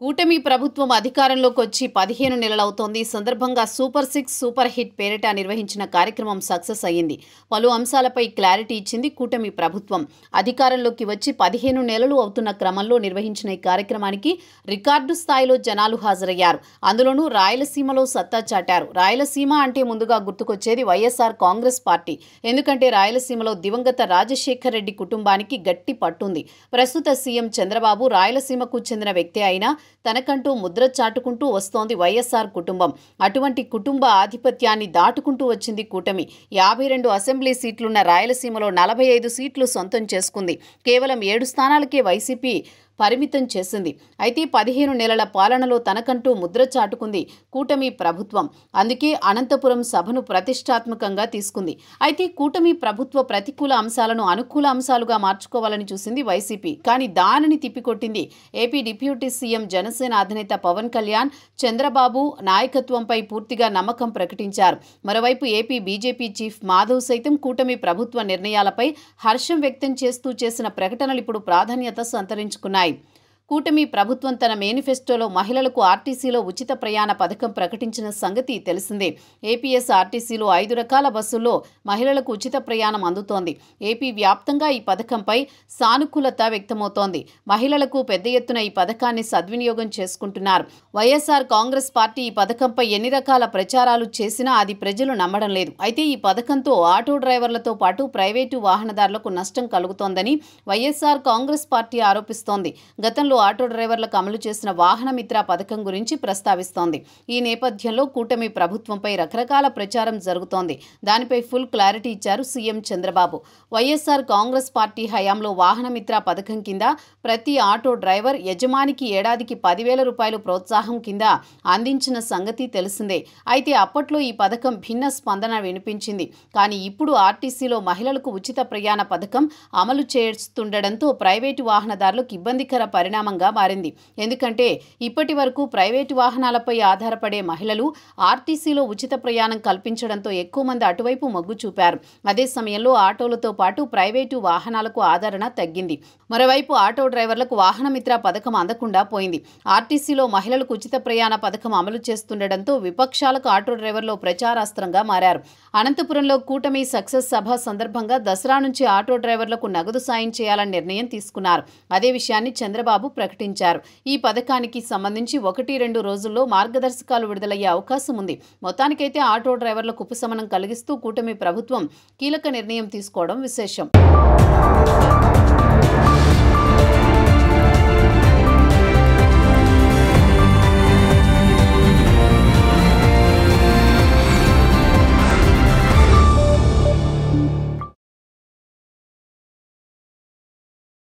కూటమి ప్రభుత్వం అధికారంలోకి వచ్చి 15 నెలలవుతోంది. ఈ సందర్భంగా సూపర్ 6 సూపర్ హిట్ పేరిట నిర్వహించిన కార్యక్రమం సక్సెస్ అయ్యింది. పలు అంశాలపై క్లారిటీ ఇచ్చింది కూటమి ప్రభుత్వం. అధికారంలోకి వచ్చి 15 నెలలు అవుతున్న క్రమంలో నిర్వహించిన ఈ కార్యక్రమానికి రికార్డు స్థాయిలో జనాలు హాజరయ్యారు. అందులోనూ రాయలసీమలో సత్తా చాటారు. రాయలసీమ అంటే ముందుగా గుర్తుకొచ్చేది వైఎస్ఆర్ కాంగ్రెస్ పార్టీ. ఎందుకంటే రాయలసీమలో దివంగత రాజశేఖర్ రెడ్డి కుటుంబానికి గట్టి పట్టుంది. ప్రస్తుత సీఎం చంద్రబాబు రాయలసీమకు చెందిన వ్యక్తి అయినా తనకంటూ ముద్ర చాటుకుంటూ వస్తోంది వైఎస్ఆర్ కుటుంబం. అటువంటి కుటుంబ ఆధిపత్యాన్ని దాటుకుంటూ వచ్చింది కూటమి. 52 అసెంబ్లీ సీట్లున్న రాయలసీమలో 45 సీట్లు సొంతం చేసుకుంది. కేవలం 7 స్థానాలకే వైసీపీ పరిమితం చేసింది. అయితే 15 నెలల పాలనలో తనకంటూ ముద్ర చాటుకుంది కూటమి ప్రభుత్వం. అందుకే అనంతపురం సభను ప్రతిష్టాత్మకంగా తీసుకుంది. అయితే కూటమి ప్రభుత్వ ప్రతికూల అంశాలను అనుకూల అంశాలుగా మార్చుకోవాలని చూసింది వైసీపీ. కానీ దానిని తిప్పికొట్టింది ఏపీ డిప్యూటీ సీఎం జనసేన అధినేత పవన్ కళ్యాణ్. చంద్రబాబు నాయకత్వంపై పూర్తిగా నమ్మకం ప్రకటించారు. మరోవైపు ఏపీ బీజేపీ చీఫ్ మాధవ్ సైతం కూటమి ప్రభుత్వ నిర్ణయాలపై హర్షం వ్యక్తం చేస్తూ చేసిన ప్రకటనలు ఇప్పుడు ప్రాధాన్యత సంతరించుకున్నాయి. కూటమి ప్రభుత్వం తన మేనిఫెస్టోలో మహిళలకు ఆర్టీసీలో ఉచిత ప్రయాణ పథకం ప్రకటించిన సంగతి తెలిసిందే. ఏపీఎస్ ఆర్టీసీలో 5 రకాల బస్సుల్లో మహిళలకు ఉచిత ప్రయాణం అందుతోంది. ఏపీ వ్యాప్తంగా ఈ పథకంపై సానుకూలత వ్యక్తమవుతోంది. మహిళలకు పెద్ద ఎత్తున ఈ పథకాన్ని సద్వినియోగం చేసుకుంటున్నారు. వైఎస్ఆర్ కాంగ్రెస్ పార్టీ ఈ పథకంపై ఎన్ని రకాల ప్రచారాలు చేసినా అది ప్రజలు నమ్మడం లేదు. అయితే ఈ పథకంతో ఆటో డ్రైవర్లతో పాటు ప్రైవేటు వాహనదారులకు నష్టం కలుగుతోందని వైఎస్ఆర్ కాంగ్రెస్ పార్టీ ఆరోపిస్తోంది. గతంలో ఆటో డ్రైవర్లకు అమలు చేసిన వాహన మిత్ర పథకం గురించి ప్రస్తావిస్తోంది. ఈ నేపథ్యంలో కూటమి ప్రభుత్వంపై రకరకాల ప్రచారం జరుగుతోంది. దానిపై ఫుల్ క్లారిటీ ఇచ్చారు సీఎం చంద్రబాబు. వైఎస్ఆర్ కాంగ్రెస్ పార్టీ హయాంలో వాహన మిత్ర పథకం కింద ప్రతి ఆటో డ్రైవర్ యజమానికి ఏడాదికి 10,000 రూపాయలు ప్రోత్సాహం కింద అందించిన సంగతి తెలిసిందే. అయితే అప్పట్లో ఈ పథకం భిన్న స్పందన వినిపించింది. కానీ ఇప్పుడు ఆర్టీసీలో మహిళలకు ఉచిత ప్రయాణ పథకం అమలు చేస్తుండటంతో ప్రైవేటు వాహనదారులకు ఇబ్బందికర పరిణామంగా మారింది. ఎందుకంటే ఇప్పటి వరకు ప్రైవేటు వాహనాలపై ఆధారపడే మహిళలు ఆర్టీసీలో ఉచిత ప్రయాణం కల్పించడంతో ఎక్కువ మంది అటువైపు మొగ్గు చూపారు. అదే సమయంలో ఆటోలతో పాటు ప్రైవేటు వాహనాలకు ఆదరణ తగ్గింది. మరోవైపు ఆటో డ్రైవర్లకు వాహన మిత్ర పథకం అందకుండా పోయింది. ఆర్టీసీలో మహిళలకు ఉచిత ప్రయాణ పథకం అమలు చేస్తుండటంతో విపక్షాలకు ఆటో డ్రైవర్లు ప్రచారాస్త్రంగా మారారు. అనంతపురంలో కూటమి సక్సెస్ సభ సందర్భంగా దసరా నుంచి ఆటో డ్రైవర్లకు నగదు సాయం చేయాలని నిర్ణయం తీసుకున్నారు. అదే విషయాన్ని చంద్రబాబు ప్రకటించారు. ఈ పథకానికి సంబంధించి 1-2 రోజుల్లో మార్గదర్శకాలు విడుదలయ్యే అవకాశం ఉంది. మొత్తానికైతే ఆటో డ్రైవర్లకు ఉపశమనం కలిగిస్తూ కూటమి ప్రభుత్వం కీలక నిర్ణయం తీసుకోవడం విశేషం.